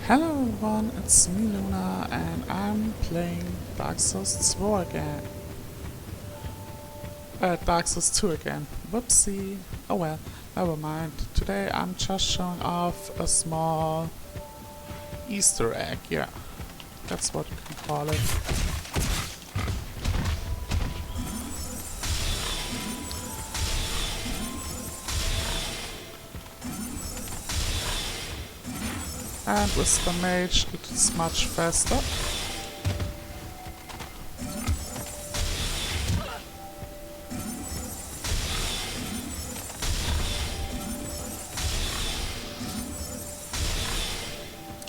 Hello everyone, it's me Luna and I'm playing Dark Souls 2 again. Dark Souls 2 again. Whoopsie. Oh well, never mind. Today I'm just showing off a small Easter egg, yeah. That's what you can call it. And with the mage it's much faster.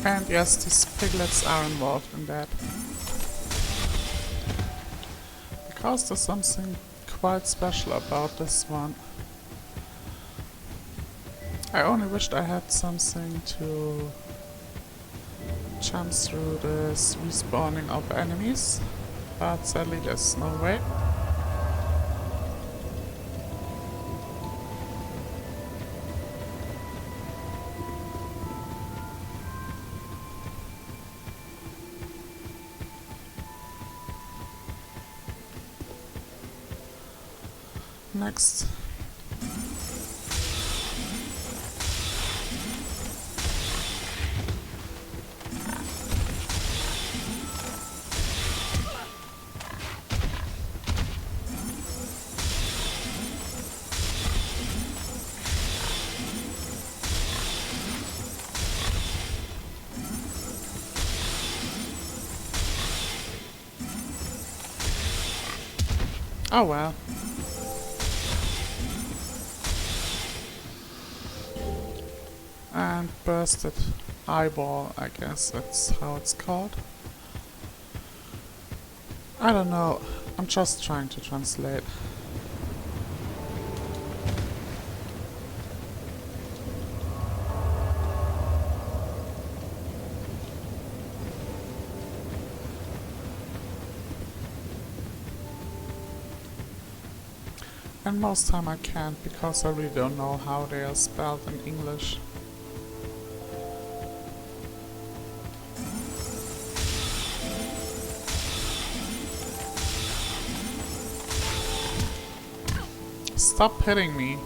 And yes, these piglets are involved in that. Because there's something quite special about this one. I only wished I had something to jump through this respawning of enemies, but sadly there's no way. Next. Oh well. And bursted eyeball, I guess that's how it's called. I don't know, I'm just trying to translate. And most time I can't because I really don't know how they are spelled in English. Stop hitting me.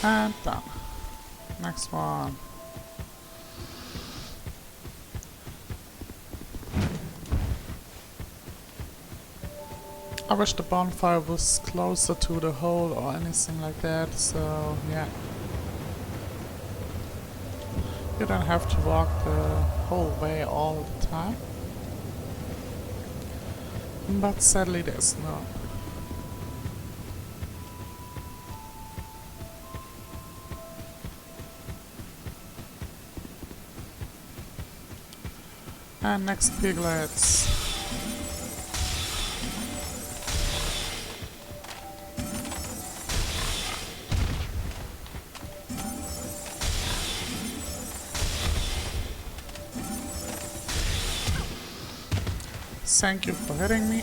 And done. Next one. I wish the bonfire was closer to the hole or anything like that, so yeah. You don't have to walk the whole way all the time. But sadly there's not. And next piglets. Thank you for hitting me.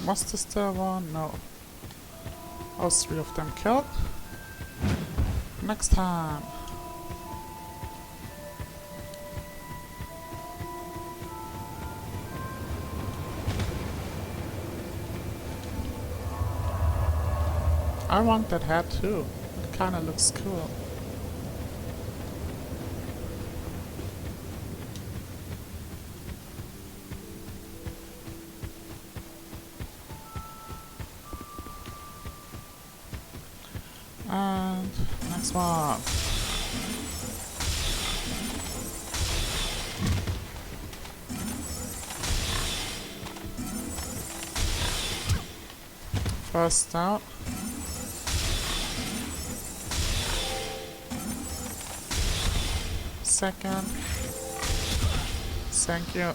Was this the one? No. All three of them killed. Next time. I want that hat too. It kinda looks cool. And next one. First out. second. Thank you.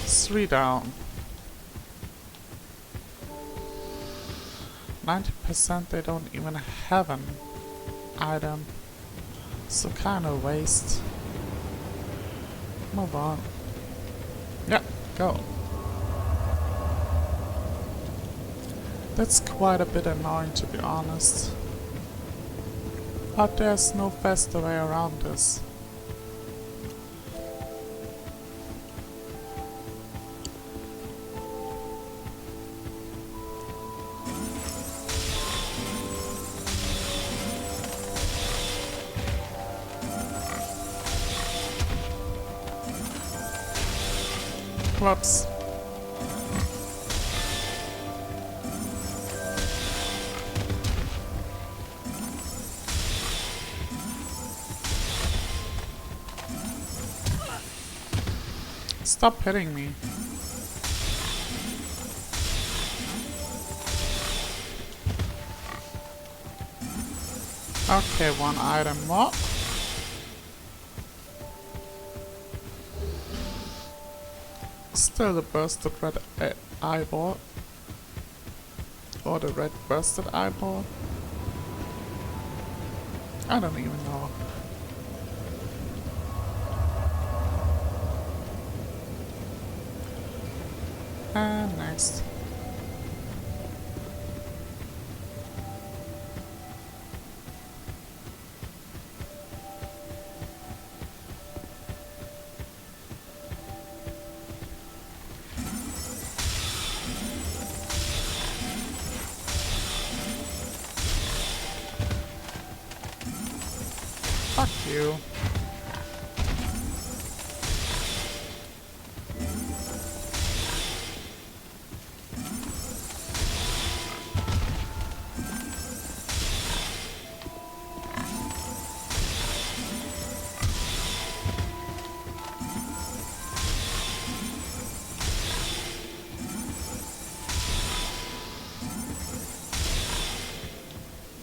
Three down. 90% they don't even have an item. So kinda waste. Move on. Yeah, go. That's quite a bit annoying, to be honest. But there's no faster way around this. Whoops. Stop hitting me. Okay, one item more. Still the bursted red eyeball. Or the red bursted eyeball. I don't even know. And next. Fuck you.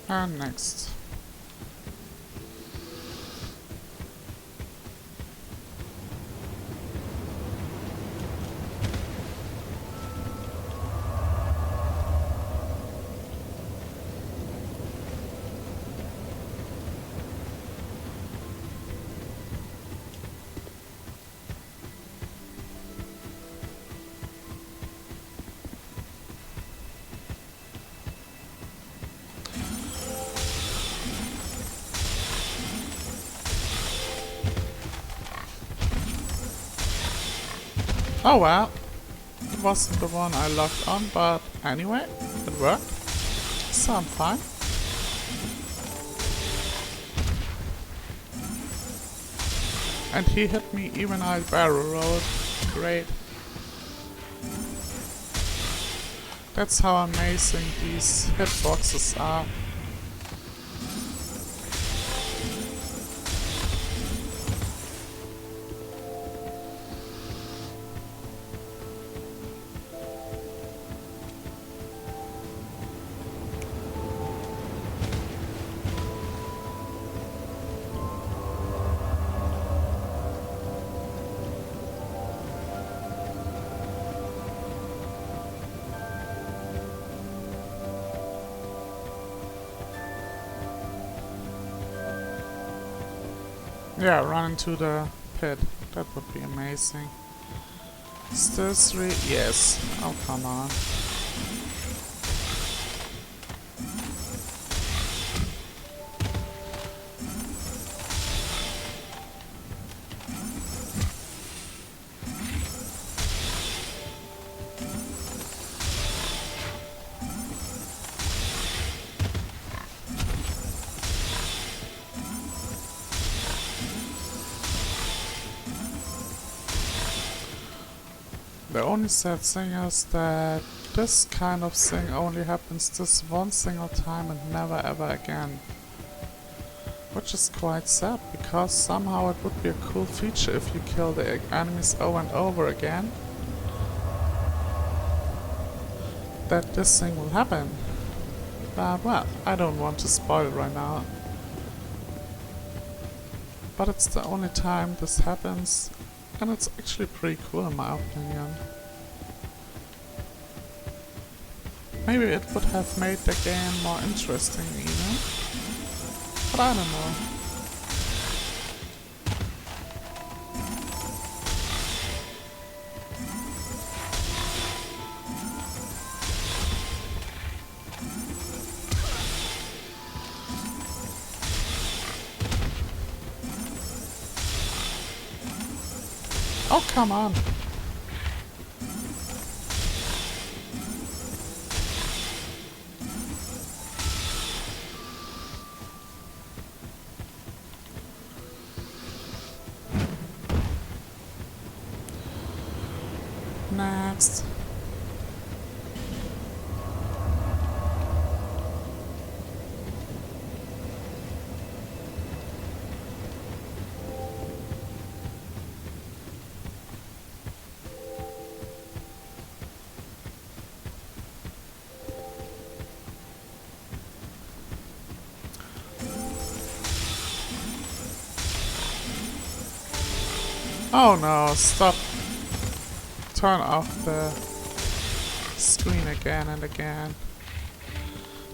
And next. Oh well, it wasn't the one I locked on, but anyway, it worked, so I'm fine. And he hit me even I barrel rolled. Great. That's how amazing these hitboxes are. Yeah, run into the pit. That would be amazing. Still 3? Yes. Oh, come on. The only sad thing is that this kind of thing only happens this one single time and never ever again. Which is quite sad, because somehow it would be a cool feature if you kill the enemies over and over again, that this thing will happen. But well, I don't want to spoil it right now. But it's the only time this happens, and it's actually pretty cool in my opinion. Maybe it would have made the game more interesting even, but I don't know. Oh, come on. Next. Oh no, stop. Turn off the screen again and again.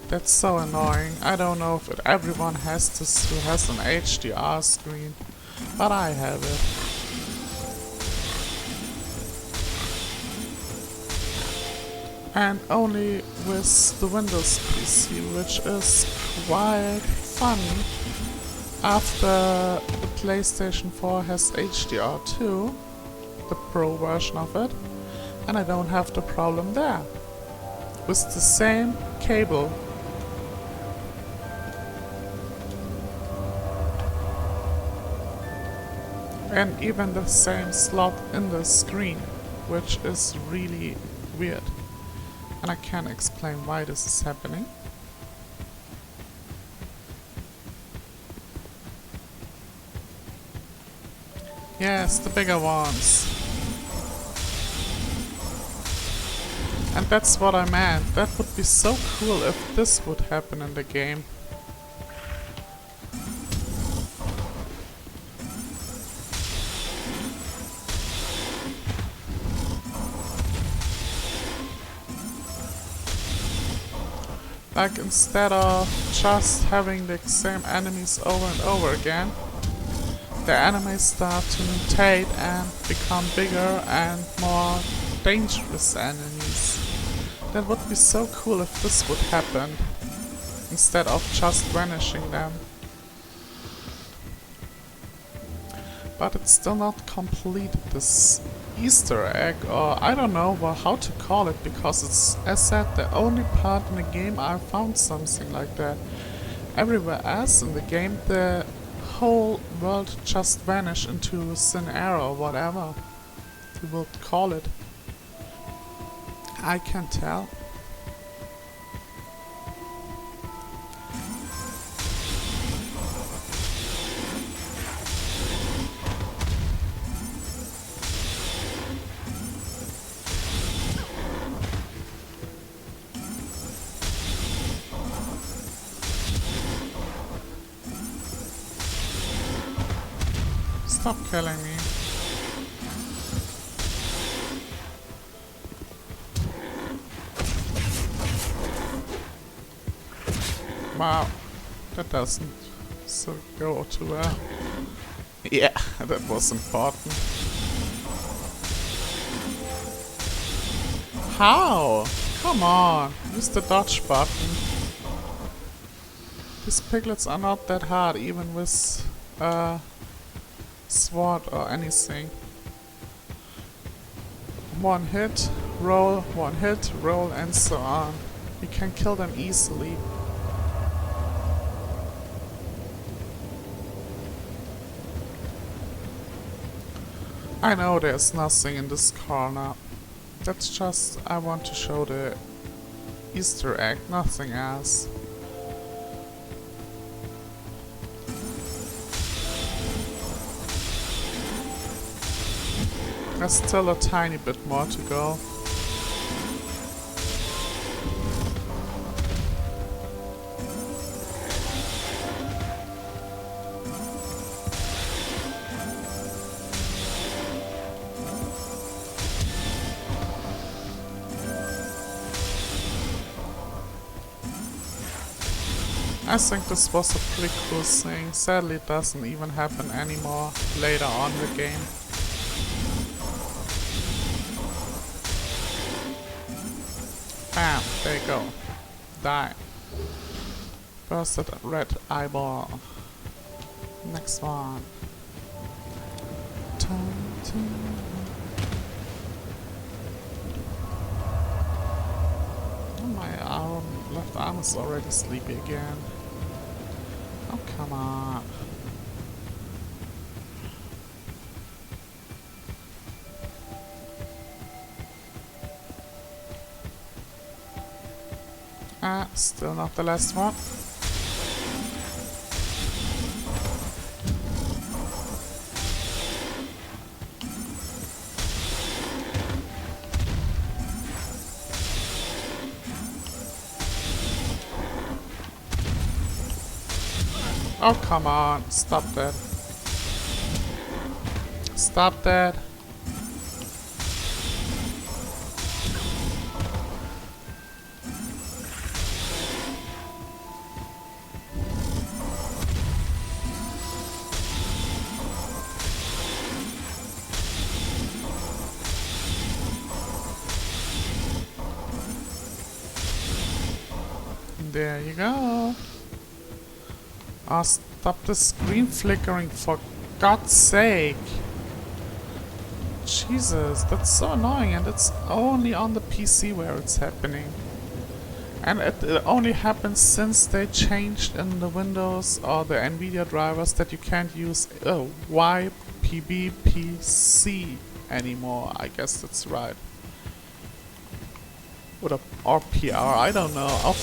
That's so annoying. I don't know if everyone has this who has an HDR screen, but I have it. And only with the Windows PC, which is quite funny. After the PlayStation 4 has HDR too, the Pro version of it, and I don't have the problem there. With the same cable. And even the same slot in the screen, which is really weird. And I can't explain why this is happening. Yes, the bigger ones. And that's what I meant. That would be so cool if this would happen in the game. Like instead of just having the same enemies over and over again, the enemies start to mutate and become bigger and more dangerous enemies. That would be so cool if this would happen, instead of just vanishing them. But it's still not complete, this Easter egg, or I don't know how to call it, because it's, as said, the only part in the game I found something like that. Everywhere else in the game, the whole world just vanished into thin air or whatever you would call it. I can't tell. Stop killing me. Wow, that doesn't go too well. Yeah, that was important. How? Come on, use the dodge button. These piglets are not that hard, even with sword or anything. One hit, roll, one hit, roll, and so on. You can kill them easily. I know there's nothing in this corner. That's just, I want to show the Easter egg, nothing else. There's still a tiny bit more to go. I think this was a pretty cool thing. Sadly, it doesn't even happen anymore later on in the game. Bam, there you go. Die. Bursted red eyeball. Next one. Oh, my left arm is already sleepy again. Oh, come on. Ah, still not the last one. Oh, come on. Stop that. Stop that. There you go. Oh, stop the screen flickering, for God's sake. Jesus, that's so annoying, and it's only on the PC where it's happening. And it only happens since they changed in the Windows or the NVIDIA drivers that you can't use YPBPC anymore. I guess that's right. Or PR, I don't know.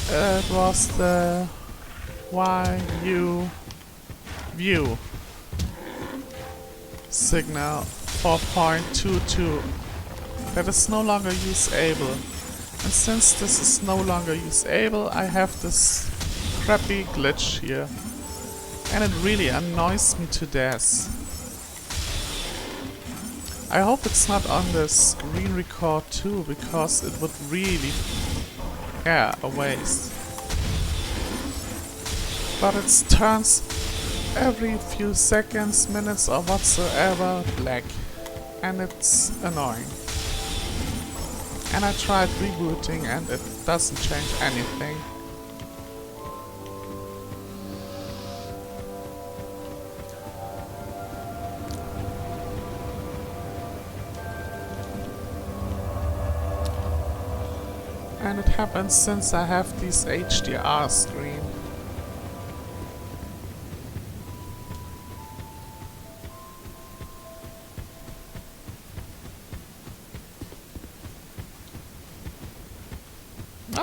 It was the view signal 4.22 that is no longer usable. And since this is no longer usable, I have this crappy glitch here. And it really annoys me to death. I hope it's not on the screen record too, because it would really... yeah, a waste. But it turns every few seconds, minutes or whatsoever black. And it's annoying. And I tried rebooting and it doesn't change anything. And it happens since I have this HDR screen.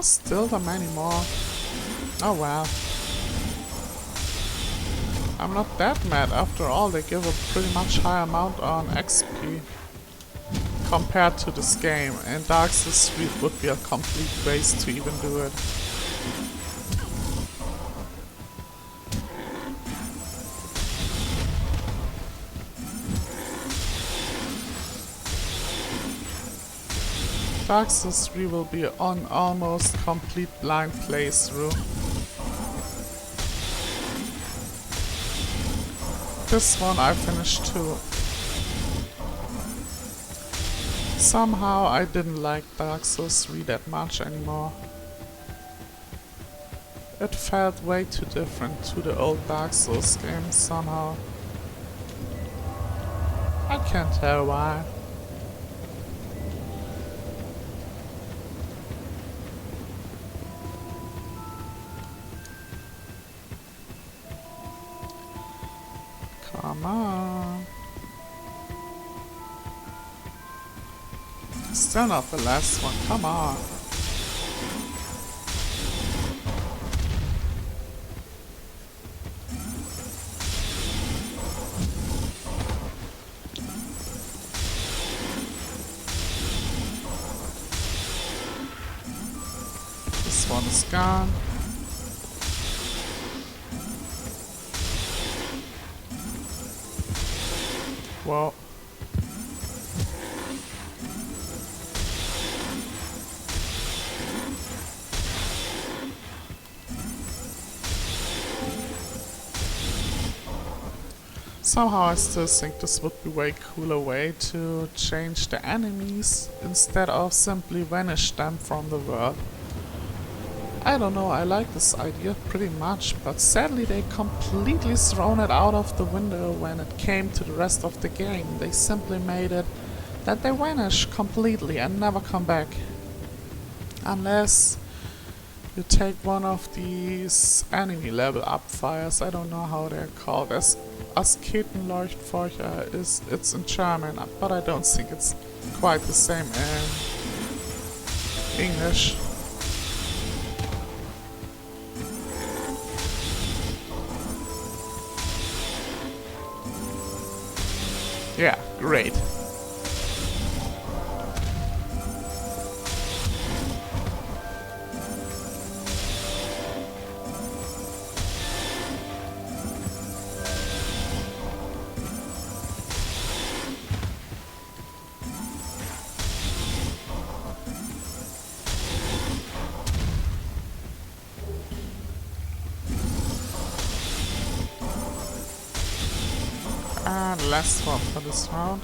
Still there many more. Oh well. I'm not that mad. After all, they give a pretty much high amount on XP compared to this game. In Dark Souls 3 it would be a complete waste to even do it. Dark Souls 3 will be on almost complete blind playthrough. This one I finished too. Somehow I didn't like Dark Souls 3 that much anymore. It felt way too different to the old Dark Souls games somehow. I can't tell why. Come on. Still not the last one, come on. This one is gone. Well, Somehow I still think this would be a way cooler way to change the enemies instead of simply vanish them from the world. I don't know, I like this idea pretty much, but sadly they completely thrown it out of the window when it came to the rest of the game. They simply made it that they vanish completely and never come back. Unless you take one of these enemy level up fires, I don't know how they're called. As Asketenleuchtfeuer it's in German, but I don't think it's quite the same in English. Yeah, great. And last one for this round.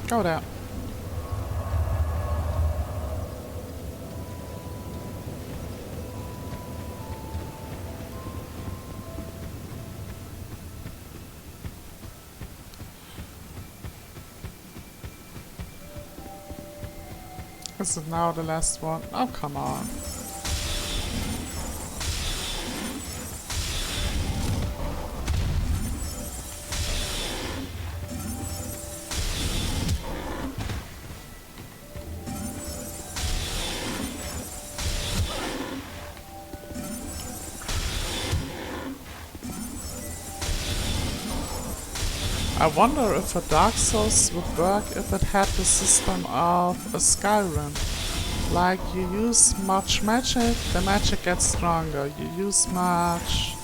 Go there. This is now the last one. Oh, come on. I wonder if a Dark Souls would work if it had the system of a Skyrim. Like, you use much magic, the magic gets stronger. You use much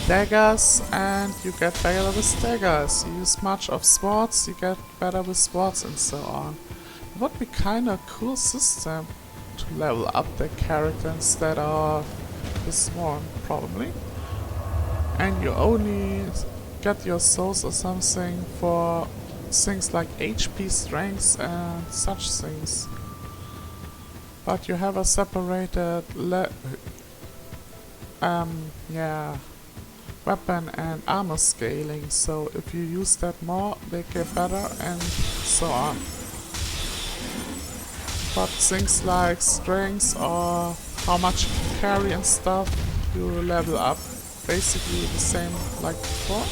daggers and you get better with daggers. You use much of swords, you get better with swords and so on. It would be kinda cool system to level up the character instead of this one, probably. And you only get your souls or something for things like HP, strength and such things. But you have a separated weapon and armor scaling, so if you use that more, they get better and so on. But things like strength or how much you can carry and stuff, you level up basically the same like before.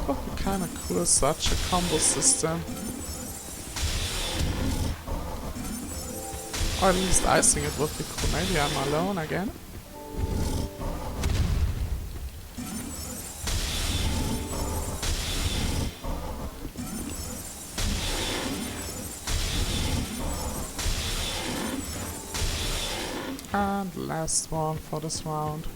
Would be kinda cool, such a combo system. Or at least I think it would be cool. Maybe I'm alone again. And last one for this round.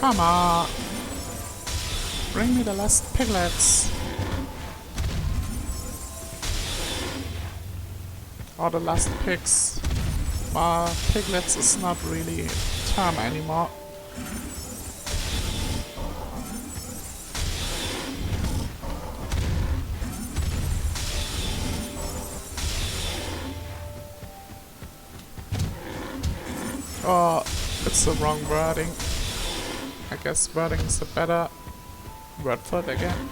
Come on! Bring me the last piglets! Or the last pigs. Piglets is not really a term anymore. Oh, it's the wrong wording. I guess wording is a better word for it again.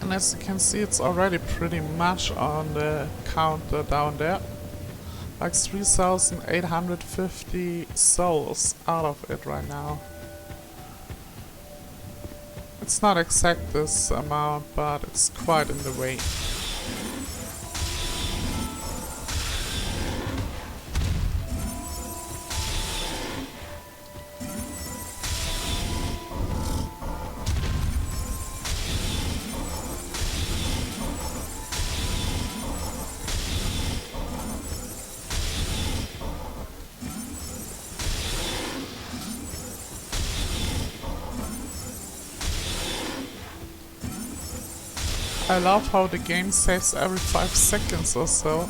And as you can see, it's already pretty much on the counter down there. Like 3,850 souls out of it right now. It's not exact this amount, but it's quite in the way. I love how the game saves every 5 seconds or so.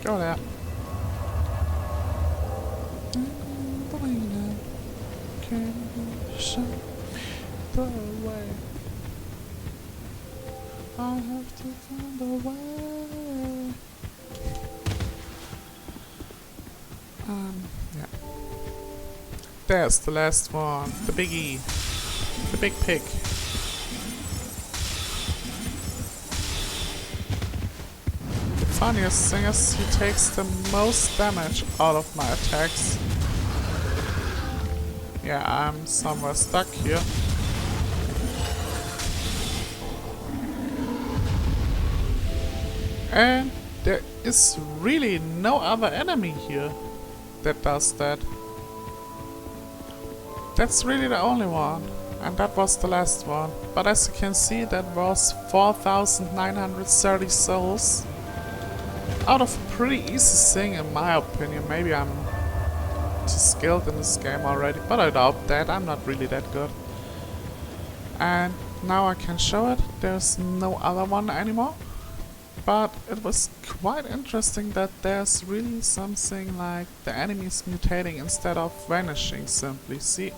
Go there. Can you show the way? I have to find a way. Yeah. There's the last one. The biggie. The big pig. The funniest thing is he takes the most damage out of my attacks. Yeah, I'm somewhere stuck here. And there is really no other enemy here that does that. That's really the only one. And that was the last one. But as you can see, that was 4,930 souls. Out of a pretty easy thing in my opinion. Maybe I'm too skilled in this game already. But I doubt that. I'm not really that good. And now I can show it. There's no other one anymore. But it was quite interesting that there's really something like the enemies mutating instead of vanishing simply. See,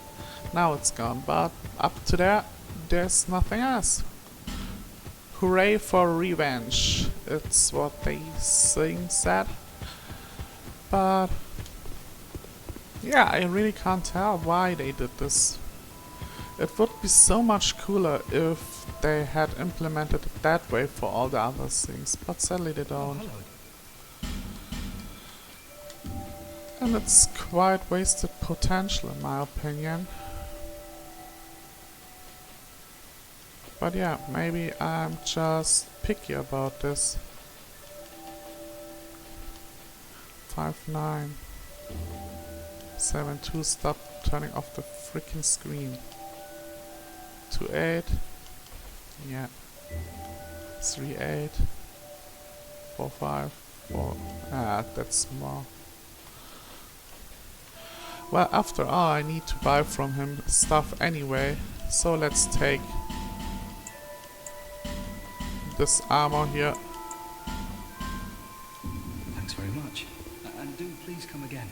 now it's gone, but up to there, there's nothing else. Hooray for revenge, it's what they said. But yeah, I really can't tell why they did this. It would be so much cooler if they had implemented it that way for all the other things, but sadly they don't. And it's quite wasted potential in my opinion. But yeah, maybe I'm just picky about this. 5972, stop turning off the freaking screen. 28. Yeah. 38. 45. 4. Ah, that's more. Well, after all, I need to buy from him stuff anyway. So let's take this armor here. Thanks very much. And do please come again.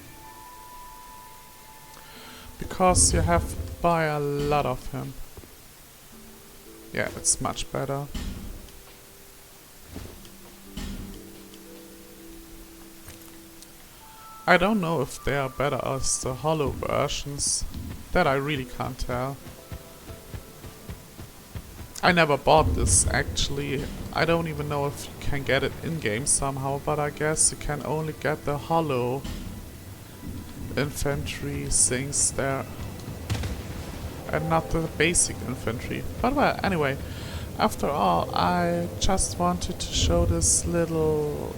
Because you have to buy a lot of him. Yeah, it's much better. I don't know if they are better as the hollow versions. That I really can't tell. I never bought this actually. I don't even know if you can get it in-game somehow, but I guess you can only get the hollow infantry things there. And not the basic infantry. But well, anyway, after all, I just wanted to show this little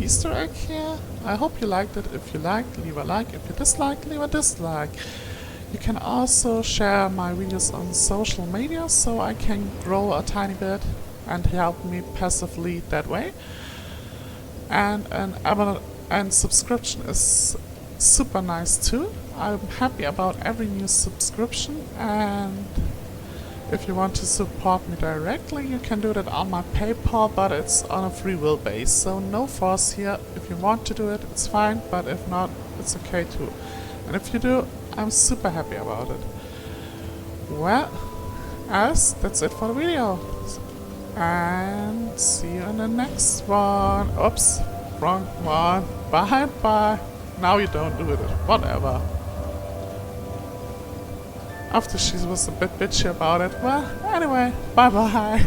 Easter egg here. I hope you liked it. If you liked, leave a like. If you dislike, leave a dislike. You can also share my videos on social media so I can grow a tiny bit and help me passively that way. And an subscription is super nice too. I'm happy about every new subscription, and if you want to support me directly, you can do that on my PayPal, but it's on a free will base, so no force here. If you want to do it, it's fine, but if not, it's okay too. And if you do, I'm super happy about it. Well, as that's it for the video. And see you in the next one. Oops, wrong one. Bye bye. Now you don't do it. Whatever. After she was a bit bitchy about it. Well, anyway, bye bye.